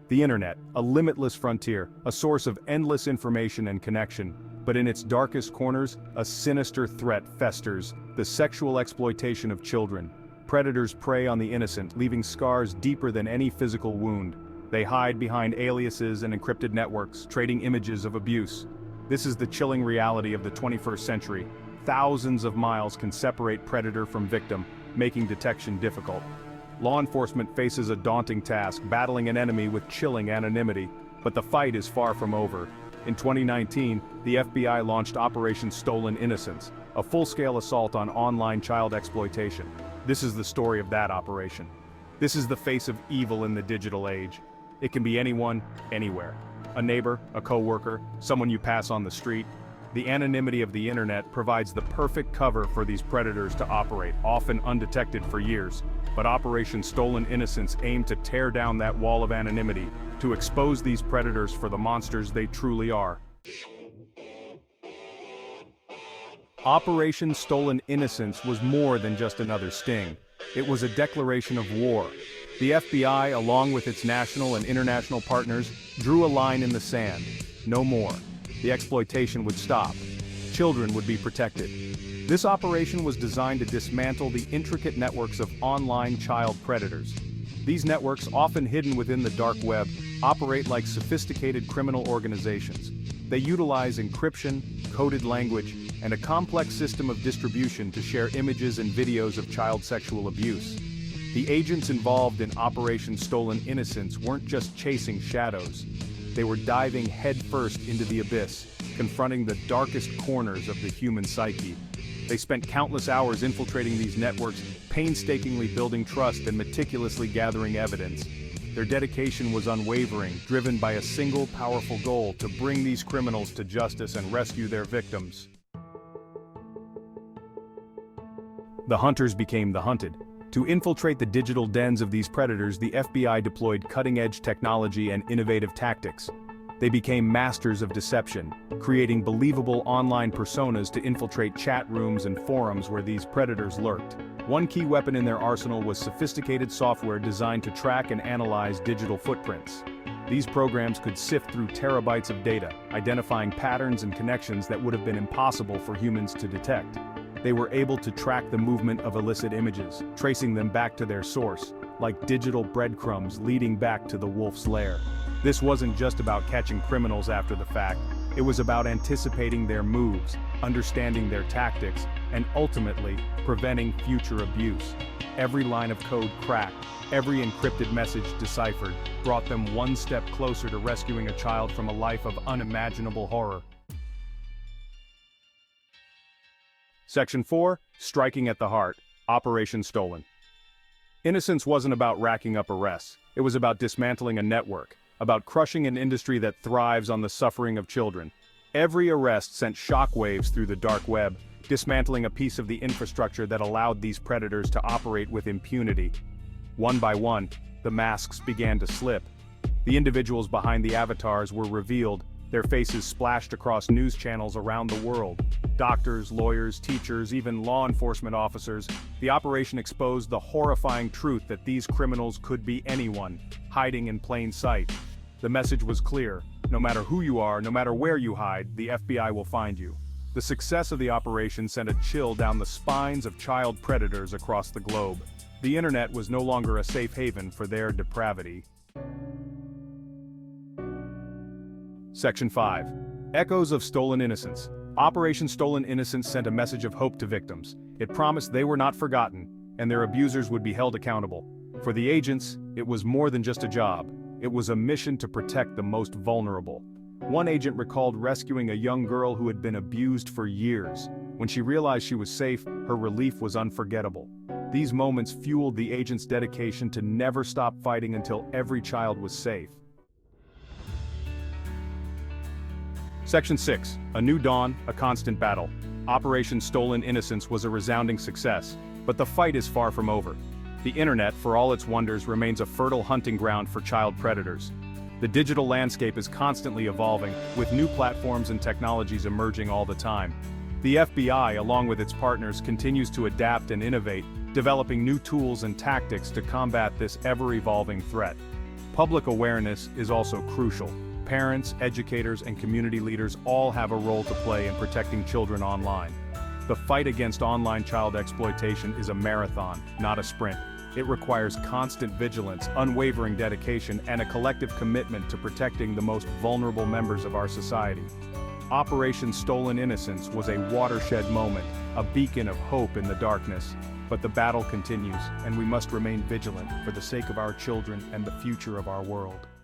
The internet, a limitless frontier, a source of endless information and connection. But in its darkest corners, a sinister threat festers: the sexual exploitation of children. Predators prey on the innocent, leaving scars deeper than any physical wound. They hide behind aliases and encrypted networks, trading images of abuse. This is the chilling reality of the 21st century. Thousands of miles can separate predator from victim, making detection difficult. Law enforcement faces a daunting task, battling an enemy with chilling anonymity. But the fight is far from over. In 2019, the FBI launched Operation Stolen Innocence, a full-scale assault on online child exploitation. This is the story of that operation. This is the face of evil in the digital age. It can be anyone, anywhere. A neighbor, a coworker, someone you pass on the street. The anonymity of the internet provides the perfect cover for these predators to operate, often undetected for years. But Operation Stolen Innocence aimed to tear down that wall of anonymity, to expose these predators for the monsters they truly are. Operation Stolen Innocence was more than just another sting. It was a declaration of war. The FBI, along with its national and international partners, drew a line in the sand. No more. The exploitation would stop. Children would be protected. This operation was designed to dismantle the intricate networks of online child predators. These networks, often hidden within the dark web, operate like sophisticated criminal organizations. They utilize encryption, coded language, and a complex system of distribution to share images and videos of child sexual abuse. The agents involved in Operation Stolen Innocence weren't just chasing shadows. They were diving headfirst into the abyss, confronting the darkest corners of the human psyche. They spent countless hours infiltrating these networks, painstakingly building trust and meticulously gathering evidence. Their dedication was unwavering, driven by a single powerful goal: to bring these criminals to justice and rescue their victims. The hunters became the hunted. To infiltrate the digital dens of these predators, the FBI deployed cutting-edge technology and innovative tactics. They became masters of deception, creating believable online personas to infiltrate chat rooms and forums where these predators lurked. One key weapon in their arsenal was sophisticated software designed to track and analyze digital footprints. These programs could sift through terabytes of data, identifying patterns and connections that would have been impossible for humans to detect. They were able to track the movement of illicit images, tracing them back to their source, like digital breadcrumbs leading back to the wolf's lair. This wasn't just about catching criminals after the fact. It was about anticipating their moves, understanding their tactics, and ultimately, preventing future abuse. Every line of code cracked, every encrypted message deciphered, brought them one step closer to rescuing a child from a life of unimaginable horror. Section 4, Striking at the Heart, Operation Stolen. Innocence wasn't about racking up arrests. It was about dismantling a network, about crushing an industry that thrives on the suffering of children. Every arrest sent shockwaves through the dark web, dismantling a piece of the infrastructure that allowed these predators to operate with impunity. One by one, the masks began to slip. The individuals behind the avatars were revealed, their faces splashed across news channels around the world. Doctors, lawyers, teachers, even law enforcement officers. The operation exposed the horrifying truth that these criminals could be anyone, hiding in plain sight. The message was clear: no matter who you are, no matter where you hide, the FBI will find you. The success of the operation sent a chill down the spines of child predators across the globe. The internet was no longer a safe haven for their depravity. Section 5. Echoes of Stolen Innocence. Operation Stolen Innocence sent a message of hope to victims. It promised they were not forgotten, and their abusers would be held accountable. For the agents, it was more than just a job. It was a mission to protect the most vulnerable. One agent recalled rescuing a young girl who had been abused for years. When she realized she was safe, her relief was unforgettable. These moments fueled the agent's dedication to never stop fighting until every child was safe. Section 6. A New Dawn, a Constant Battle. Operation Stolen Innocence was a resounding success, but the fight is far from over. The internet, for all its wonders, remains a fertile hunting ground for child predators. The digital landscape is constantly evolving, with new platforms and technologies emerging all the time. The FBI, along with its partners, continues to adapt and innovate, developing new tools and tactics to combat this ever-evolving threat. Public awareness is also crucial. Parents, educators, and community leaders all have a role to play in protecting children online. The fight against online child exploitation is a marathon, not a sprint. It requires constant vigilance, unwavering dedication, and a collective commitment to protecting the most vulnerable members of our society. Operation Stolen Innocence was a watershed moment, a beacon of hope in the darkness. But the battle continues, and we must remain vigilant for the sake of our children and the future of our world.